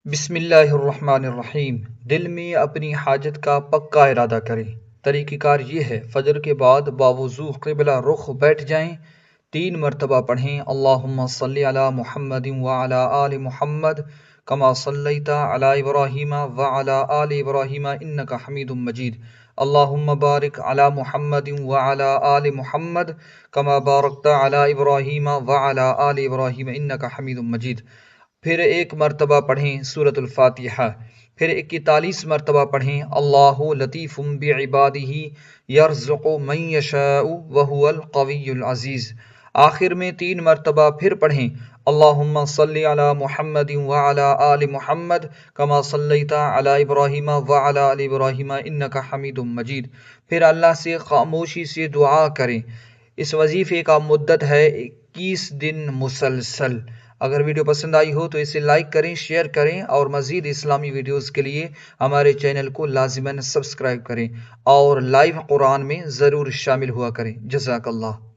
بسم اللہ الرحمن الرحیم۔ دل میں اپنی حاجت کا پکا ارادہ کریں۔ طریقہ کار یہ ہے، فجر کے بعد باوضو قبلہ رخ بیٹھ جائیں، 3 مرتبہ پڑھیں اللہم صلی علی محمد وعلی آل محمد کما صلیت علی ابراہیم وعلی آل ابراہیم انک حمید مجید، اللہم بارک علی محمد وعلی آل محمد کما بارکت علی ابراہیم وعلی آل ابراہیم انک حمید مجید۔ پھر 1 مرتبہ پڑھیں سورۃ الفاتحہ، پھر 41 مرتبہ پڑھیں اللہ لطیف بعبادہ یرزق من یشاء وہو القوی العزیز۔ آخر میں 3 مرتبہ پھر پڑھیں اللہم صلی علی محمد وعلی آل محمد کما صلیت علی ابراہیم وعلی آل ابراہیم انک حمید مجید۔ پھر اللہ سے خاموشی سے دعا کریں۔ اس وظیفے کا مدت ہے 21 دن مسلسل۔ اگر ویڈیو پسند آئی ہو تو اسے لائک کریں، شیئر کریں اور مزید اسلامی ویڈیوز کے لیے ہمارے چینل کو لازماً سبسکرائب کریں اور لائیو قرآن میں ضرور شامل ہوا کریں۔ جزاک اللہ۔